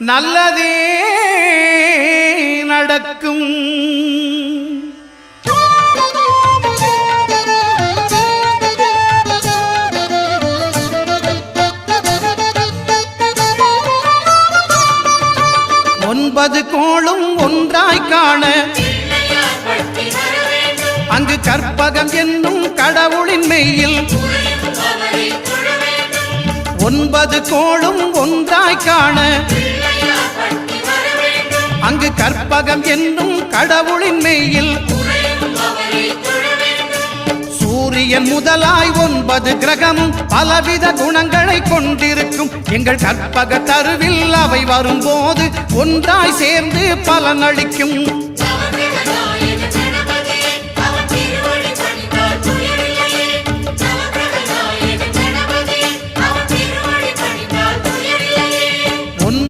நல்லதே நடக்கும். 9 கோளும் ஒன்றாய் காண அங்கு கற்பகம் என்னும் கடவுளின் மெய்யில் 9 கோளும் ஒன்றாய் காண அங்கு கற்பகம் என்னும் கடவுளின் மெய்யில் சூரியன் முதலாய் 9 கிரகமும் பலவித குணங்களை கொண்டிருக்கும். எங்கள் கற்பக தருவில் அவை வரும்போது ஒன்றாய் சேர்ந்து பலனளிக்கும்.